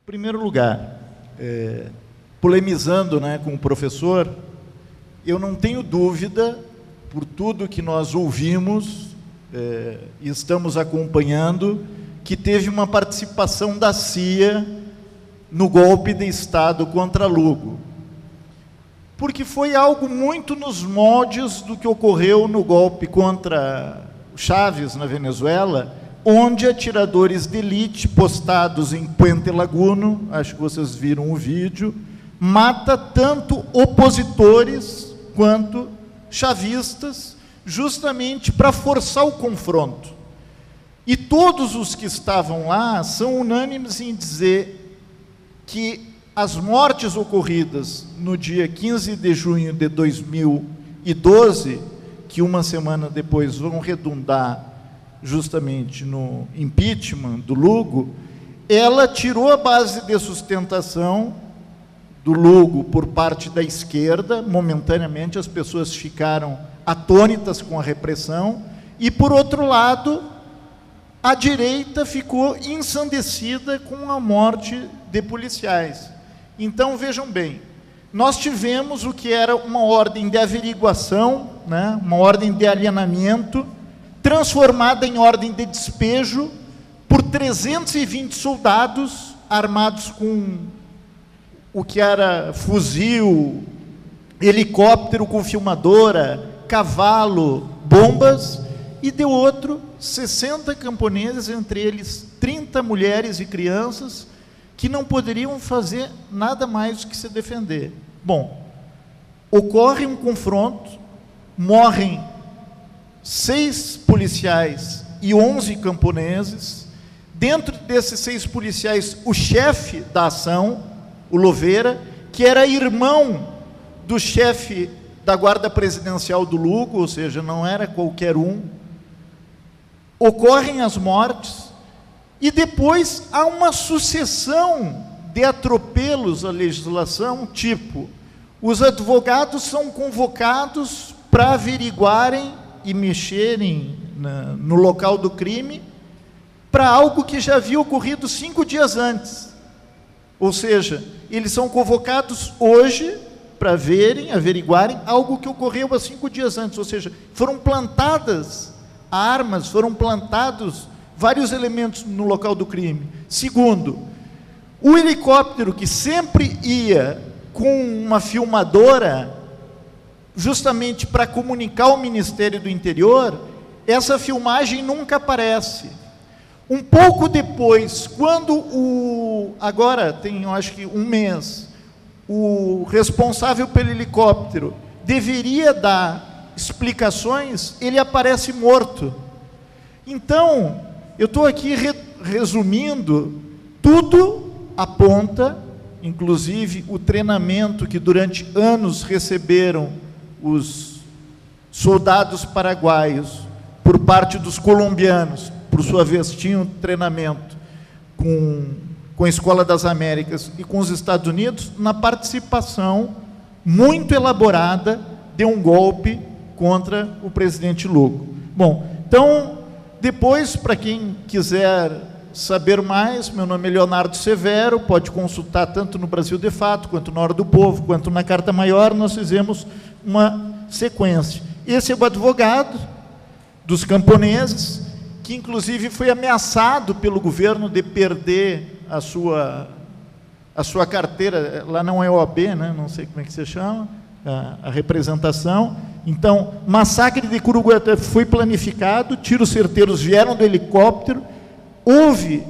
Em primeiro lugar, polemizando, né, com o professor, eu não tenho dúvida, por tudo que nós ouvimos e estamos acompanhando, que teve uma participação da CIA no golpe de Estado contra Lugo. Porque foi algo muito nos moldes do que ocorreu no golpe contra Chávez, na Venezuela, onde atiradores de elite, postados em Puente Laguno, acho que vocês viram o vídeo, mata tanto opositores quanto chavistas, justamente para forçar o confronto. E todos os que estavam lá são unânimes em dizer que as mortes ocorridas no dia 15 de junho de 2012, que uma semana depois vão redundar justamente no impeachment do Lugo, ela tirou a base de sustentação do Lugo por parte da esquerda. Momentaneamente as pessoas ficaram atônitas com a repressão, e por outro lado a direita ficou ensandecida com a morte de policiais. Então vejam bem, nós tivemos o que era uma ordem de averiguação, né, uma ordem de alienamento, transformada em ordem de despejo por 320 soldados armados com o que era fuzil, helicóptero com filmadora, cavalo, bombas, e de outro 60 camponeses, entre eles 30 mulheres e crianças, que não poderiam fazer nada mais do que se defender. Bom, ocorre um confronto, morrem 6 policiais e 11 camponeses. Dentro desses 6 policiais, o chefe da ação, o Louveira, que era irmão do chefe da guarda presidencial do Lugo, ou seja, não era qualquer um. Ocorrem as mortes, e depois há uma sucessão de atropelos à legislação, tipo, os advogados são convocados para averiguarem e mexerem no local do crime para algo que já havia ocorrido 5 dias antes. Ou seja, eles são convocados hoje para verem, averiguarem algo que ocorreu há 5 dias antes. Ou seja, foram plantadas armas, foram plantados vários elementos no local do crime. Segundo, o helicóptero que sempre ia com uma filmadora, justamente para comunicar ao Ministério do Interior, essa filmagem nunca aparece. Um pouco depois, quando agora tem, eu acho que 1 mês, o responsável pelo helicóptero deveria dar explicações, ele aparece morto. Então, eu estou aqui resumindo, tudo aponta, inclusive o treinamento que durante anos receberam os soldados paraguaios por parte dos colombianos, por sua vez tinham treinamento com a Escola das Américas e com os Estados Unidos, na participação muito elaborada de um golpe contra o presidente Lugo. Bom, então, depois, para quem quiser saber mais, meu nome é Leonardo Severo, pode consultar tanto no Brasil de Fato, quanto na Hora do Povo, quanto na Carta Maior. Nós fizemos uma sequência. Esse é o advogado dos camponeses, que inclusive foi ameaçado pelo governo de perder a sua carteira, lá não é OAB, né? Não sei como é que se chama, a representação. Então, massacre de Curuguaté foi planificado, tiros certeiros vieram do helicóptero, houve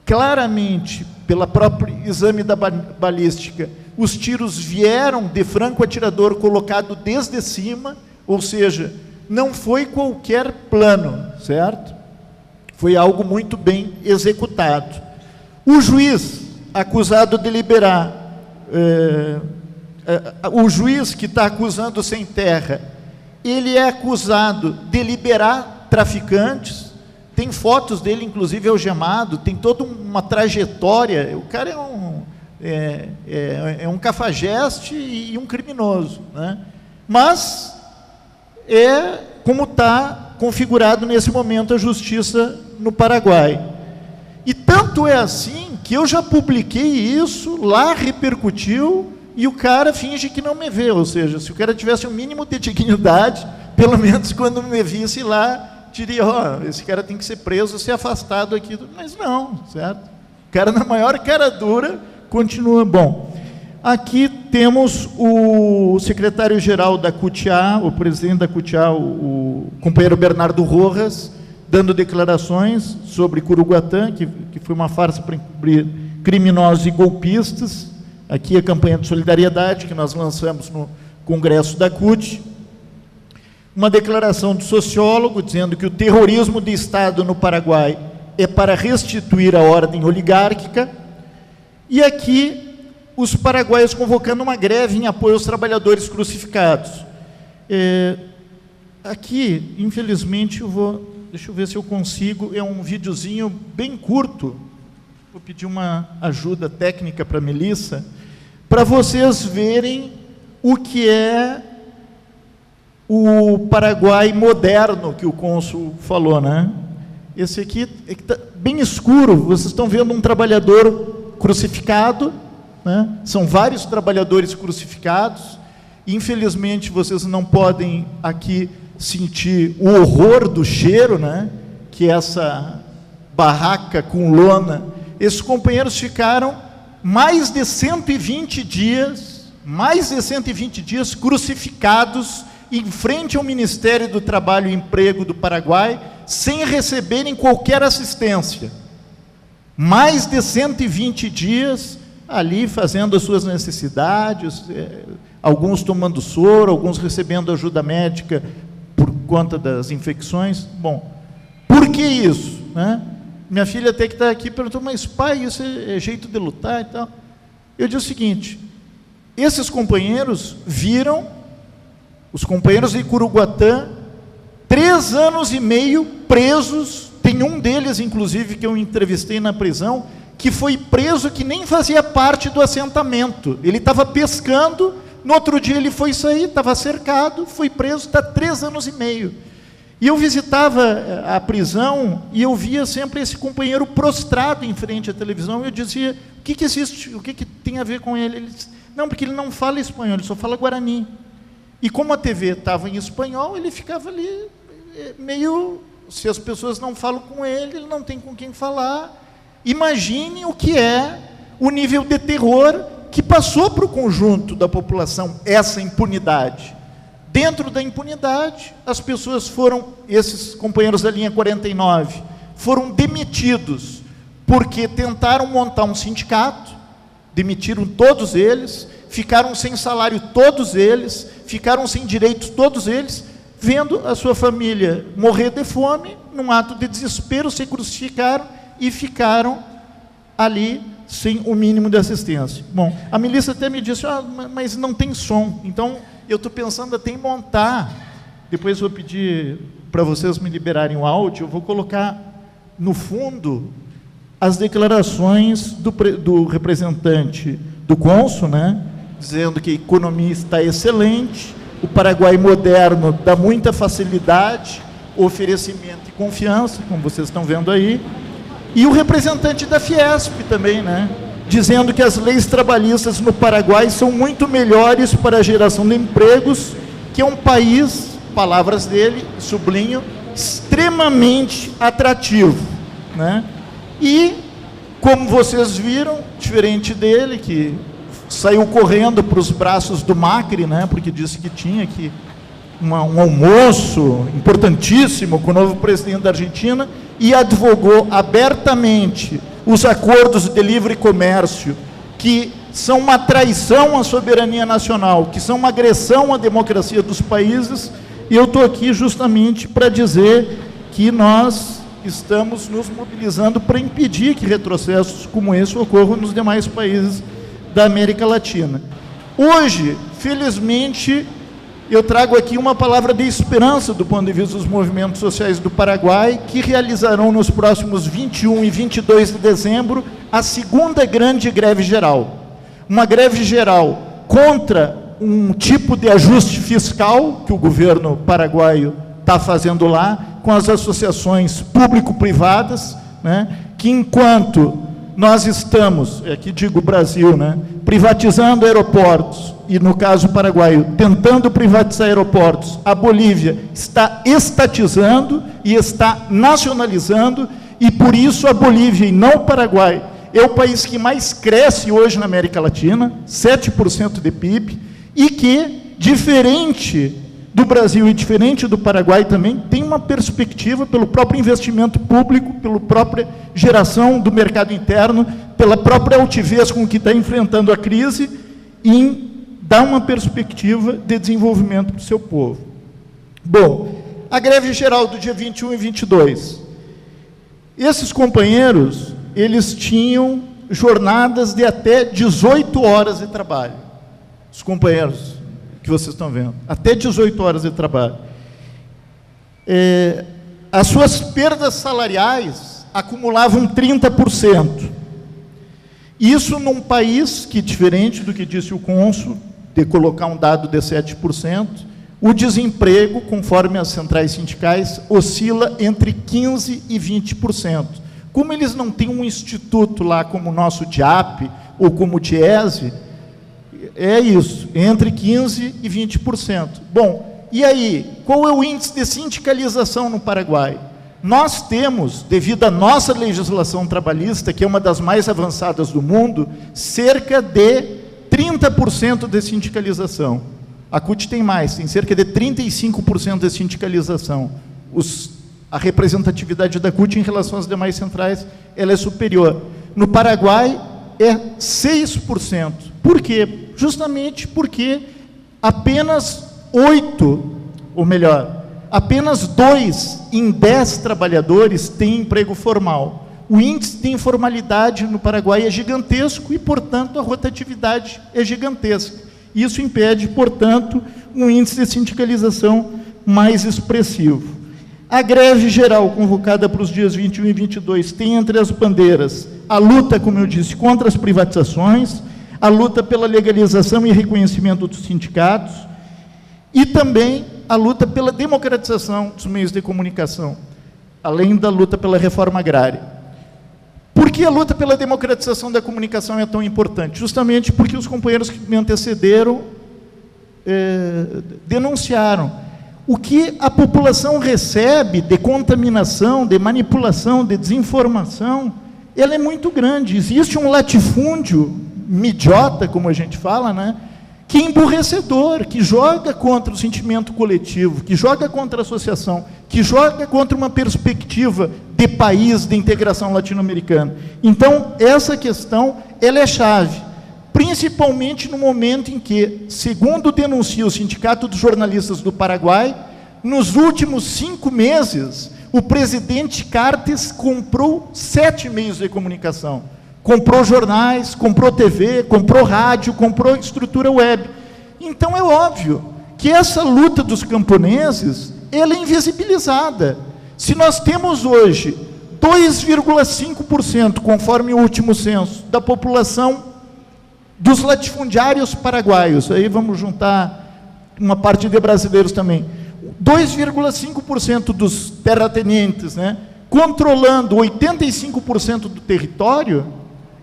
claramente, pela própria exame da balística, os tiros vieram de franco atirador colocado desde cima, ou seja, não foi qualquer plano, certo? Foi algo muito bem executado. O juiz acusado de liberar, o juiz que está acusando sem terra, ele é acusado de liberar traficantes, tem fotos dele, inclusive, algemado, tem toda uma trajetória, o cara é um cafajeste e um criminoso, né? Mas é como está configurado nesse momento a justiça no Paraguai. E tanto é assim que eu já publiquei isso, lá repercutiu, e o cara finge que não me vê. Ou seja, se o cara tivesse um mínimo de dignidade, pelo menos quando me visse lá, diria, esse cara tem que ser preso, ser afastado aqui. Mas não, certo? O cara, na maior cara dura, continua bom. Aqui temos o secretário-geral da CUT-A, o presidente da CUT-A, o companheiro Bernardo Rojas, dando declarações sobre Curuguatã, que foi uma farsa para encobrir criminosos e golpistas. Aqui a campanha de solidariedade que nós lançamos no congresso da CUT. Uma declaração do sociólogo dizendo que o terrorismo de Estado no Paraguai é para restituir a ordem oligárquica. E aqui os paraguaios convocando uma greve em apoio aos trabalhadores crucificados. Aqui, infelizmente, deixa eu ver se eu consigo, é um videozinho bem curto, vou pedir uma ajuda técnica para a Melissa, para vocês verem o que é o Paraguai moderno que o cônsul falou, né? Esse aqui está bem escuro, vocês estão vendo um trabalhador crucificado, né? São vários trabalhadores crucificados. Infelizmente, vocês não podem aqui sentir o horror do cheiro, né? Que é essa barraca com lona. Esses companheiros ficaram mais de 120 dias crucificados em frente ao Ministério do Trabalho e Emprego do Paraguai, sem receberem qualquer assistência. Mais de 120 dias ali fazendo as suas necessidades, alguns tomando soro, alguns recebendo ajuda médica por conta das infecções. Bom, por que isso, né? Minha filha até que está aqui perguntou, mas pai, isso é jeito de lutar e tal. Eu digo o seguinte, esses companheiros viram, os companheiros de Curuguatã, 3 anos e meio presos, tem um deles, inclusive, que eu entrevistei na prisão, que foi preso, que nem fazia parte do assentamento. Ele estava pescando, no outro dia ele foi sair, estava cercado, foi preso, está 3 anos e meio. E eu visitava a prisão e eu via sempre esse companheiro prostrado em frente à televisão, e eu dizia, o que existe, o que tem a ver com ele? Ele disse, não, porque ele não fala espanhol, ele só fala guarani. E como a TV estava em espanhol, ele ficava ali meio, se as pessoas não falam com ele, ele não tem com quem falar. Imagine o que é o nível de terror que passou para o conjunto da população, essa impunidade. Dentro da impunidade, as pessoas foram, esses companheiros da linha 49, foram demitidos, porque tentaram montar um sindicato, demitiram todos eles, ficaram sem salário todos eles, ficaram sem direitos todos eles, vendo a sua família morrer de fome, num ato de desespero, se crucificaram e ficaram ali sem o mínimo de assistência. Bom, a Melissa até me disse, mas não tem som, então eu estou pensando até em montar, depois vou pedir para vocês me liberarem o áudio, eu vou colocar no fundo as declarações do representante do cônsul, né, dizendo que a economia está excelente, o Paraguai moderno dá muita facilidade, oferecimento e confiança, como vocês estão vendo aí, e o representante da Fiesp também, né, dizendo que as leis trabalhistas no Paraguai são muito melhores para a geração de empregos, que é um país, palavras dele, sublinho, extremamente atrativo, né? E, como vocês viram, diferente dele, que saiu correndo para os braços do Macri, né, porque disse que tinha que um almoço importantíssimo com o novo presidente da Argentina, e advogou abertamente os acordos de livre comércio, que são uma traição à soberania nacional, que são uma agressão à democracia dos países, e eu estou aqui justamente para dizer que nós estamos nos mobilizando para impedir que retrocessos como esse ocorram nos demais países da América Latina. Hoje, felizmente, eu trago aqui uma palavra de esperança do ponto de vista dos movimentos sociais do Paraguai, que realizarão nos próximos 21 e 22 de dezembro a segunda grande greve geral. Uma greve geral contra um tipo de ajuste fiscal que o governo paraguaio está fazendo lá, com as associações público-privadas, né, que enquanto nós estamos, aqui digo Brasil, né, privatizando aeroportos, e no caso paraguaio, tentando privatizar aeroportos, a Bolívia está estatizando e está nacionalizando, e por isso a Bolívia, e não o Paraguai, é o país que mais cresce hoje na América Latina, 7% de PIB, e que, diferente do Brasil e diferente do Paraguai também, tem uma perspectiva pelo próprio investimento público, pela própria geração do mercado interno, pela própria altivez com que está enfrentando a crise, em dar uma perspectiva de desenvolvimento para o seu povo. Bom, a greve geral do dia 21 e 22. Esses companheiros, eles tinham jornadas de até 18 horas de trabalho. Os companheiros que vocês estão vendo, até 18 horas de trabalho. As suas perdas salariais acumulavam 30%. Isso num país que, diferente do que disse o cônsul, de colocar um dado de 7%, o desemprego, conforme as centrais sindicais, oscila entre 15% e 20%. Como eles não têm um instituto lá como o nosso DIAP, ou como o DIESE, é isso, entre 15% e 20%. Bom, e aí, qual é o índice de sindicalização no Paraguai? Nós temos, devido à nossa legislação trabalhista, que é uma das mais avançadas do mundo, cerca de 30% de sindicalização. A CUT tem mais, tem cerca de 35% de sindicalização. A representatividade da CUT em relação às demais centrais, ela é superior. No Paraguai, é 6%. Por quê? Justamente porque apenas 8, ou melhor, apenas 2 em 10 trabalhadores têm emprego formal. O índice de informalidade no Paraguai é gigantesco e, portanto, a rotatividade é gigantesca. Isso impede, portanto, um índice de sindicalização mais expressivo. A greve geral convocada para os dias 21 e 22 tem entre as bandeiras a luta, como eu disse, contra as privatizações, a luta pela legalização e reconhecimento dos sindicatos e também a luta pela democratização dos meios de comunicação, além da luta pela reforma agrária. Por que a luta pela democratização da comunicação é tão importante? Justamente porque os companheiros que me antecederam denunciaram. O que a população recebe de contaminação, de manipulação, de desinformação, ela é muito grande. Existe um latifúndio midiota, como a gente fala, né, que é emburrecedor, que joga contra o sentimento coletivo, que joga contra a associação, que joga contra uma perspectiva de país, de integração latino-americana. Então, essa questão, ela é chave, principalmente no momento em que, segundo denuncia o Sindicato dos Jornalistas do Paraguai, nos últimos 5 meses, o presidente Cartes comprou 7 meios de comunicação. Comprou jornais, comprou TV, comprou rádio, comprou estrutura web. Então é óbvio que essa luta dos camponeses, ela é invisibilizada. Se nós temos hoje 2,5%, conforme o último censo, da população dos latifundiários paraguaios, aí vamos juntar uma parte de brasileiros também, 2,5% dos terratenientes, né, controlando 85% do território,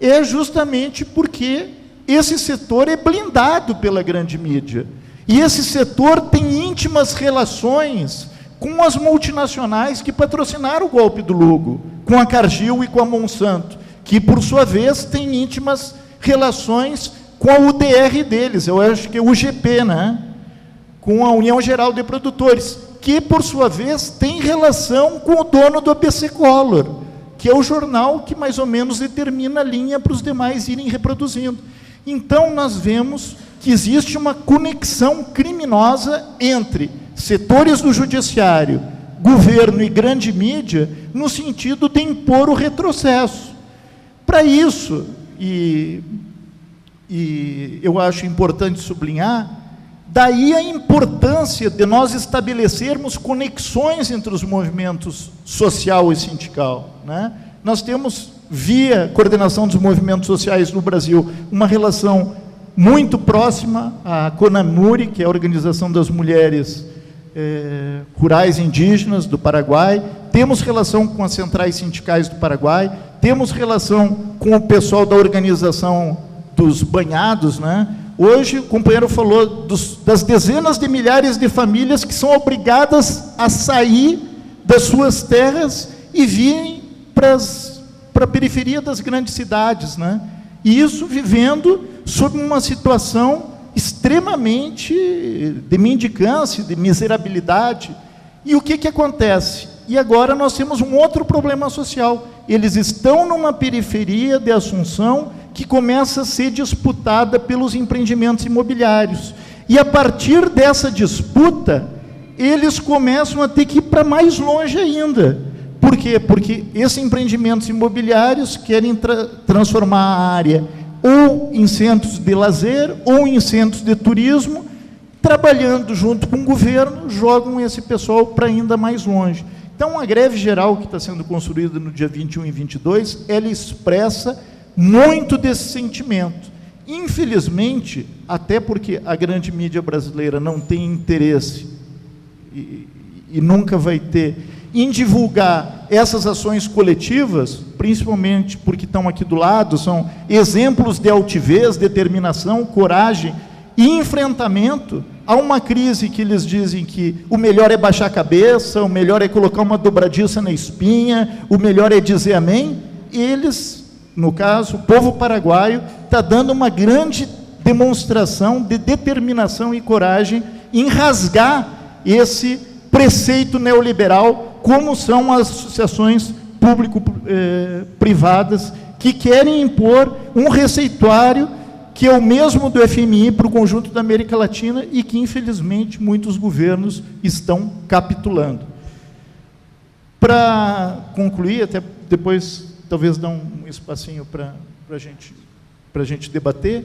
é justamente porque esse setor é blindado pela grande mídia. E esse setor tem íntimas relações com as multinacionais que patrocinaram o golpe do Lugo, com a Cargill e com a Monsanto, que, por sua vez, têm íntimas relações com a UDR deles, eu acho que é o UGP, né? Com a União Geral de Produtores, que, por sua vez, tem relação com o dono do ABC Color, que é o jornal que mais ou menos determina a linha para os demais irem reproduzindo. Então, nós vemos que existe uma conexão criminosa entre setores do judiciário, governo e grande mídia, no sentido de impor o retrocesso. Para isso, e eu acho importante sublinhar, daí a importância de nós estabelecermos conexões entre os movimentos social e sindical, né? Nós temos, via coordenação dos movimentos sociais no Brasil, uma relação muito próxima à CONAMURI, que é a Organização das Mulheres Rurais Indígenas do Paraguai, temos relação com as centrais sindicais do Paraguai, temos relação com o pessoal da organização dos banhados, né? Hoje o companheiro falou das dezenas de milhares de famílias que são obrigadas a sair das suas terras e virem para a periferia das grandes cidades, né? E isso vivendo sob uma situação extremamente de mendicância, de miserabilidade. E o que acontece? E agora nós temos um outro problema social. Eles estão numa periferia de Assunção que começa a ser disputada pelos empreendimentos imobiliários. E a partir dessa disputa, eles começam a ter que ir para mais longe ainda. Por quê? Porque esses empreendimentos imobiliários querem transformar a área ou em centros de lazer, ou em centros de turismo, trabalhando junto com o governo, jogam esse pessoal para ainda mais longe. Então, a greve geral que está sendo construída no dia 21 e 22, ela expressa muito desse sentimento. Infelizmente, até porque a grande mídia brasileira não tem interesse, e nunca vai ter, em divulgar essas ações coletivas, principalmente porque estão aqui do lado, são exemplos de altivez, determinação, coragem e enfrentamento a uma crise que eles dizem que o melhor é baixar a cabeça, o melhor é colocar uma dobradiça na espinha, o melhor é dizer amém. Eles, no caso, o povo paraguaio, está dando uma grande demonstração de determinação e coragem em rasgar esse preceito neoliberal, como são as associações público-privadas que querem impor um receituário que é o mesmo do FMI para o conjunto da América Latina e que, infelizmente, muitos governos estão capitulando. Para concluir, até depois, talvez, dar um espacinho para a gente debater,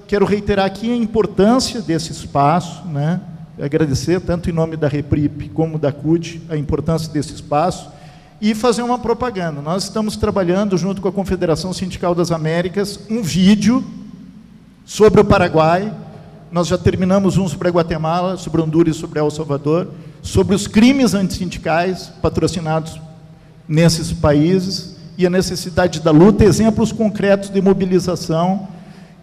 quero reiterar aqui a importância desse espaço, né? Agradecer, tanto em nome da Reprip como da CUT, a importância desse espaço, e fazer uma propaganda. Nós estamos trabalhando, junto com a Confederação Sindical das Américas, um vídeo sobre o Paraguai. Nós já terminamos um sobre a Guatemala, sobre Honduras e sobre El Salvador, sobre os crimes antissindicais patrocinados nesses países e a necessidade da luta, exemplos concretos de mobilização.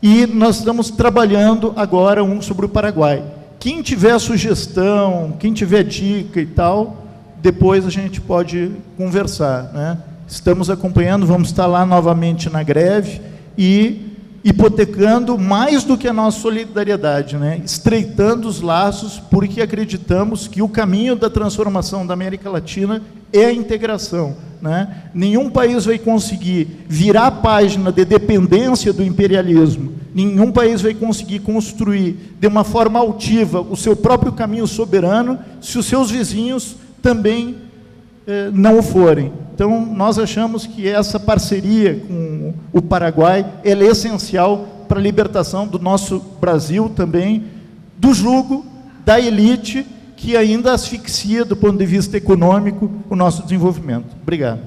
E nós estamos trabalhando agora um sobre o Paraguai. Quem tiver sugestão, quem tiver dica e tal, depois a gente pode conversar, né? Estamos acompanhando, vamos estar lá novamente na greve e hipotecando mais do que a nossa solidariedade, né? Estreitando os laços, porque acreditamos que o caminho da transformação da América Latina é a integração, né? Nenhum país vai conseguir virar a página de dependência do imperialismo, nenhum país vai conseguir construir de uma forma altiva o seu próprio caminho soberano se os seus vizinhos também não o forem. Então, nós achamos que essa parceria com o Paraguai ela é essencial para a libertação do nosso Brasil também, do jugo da elite que ainda asfixia, do ponto de vista econômico, o nosso desenvolvimento. Obrigado.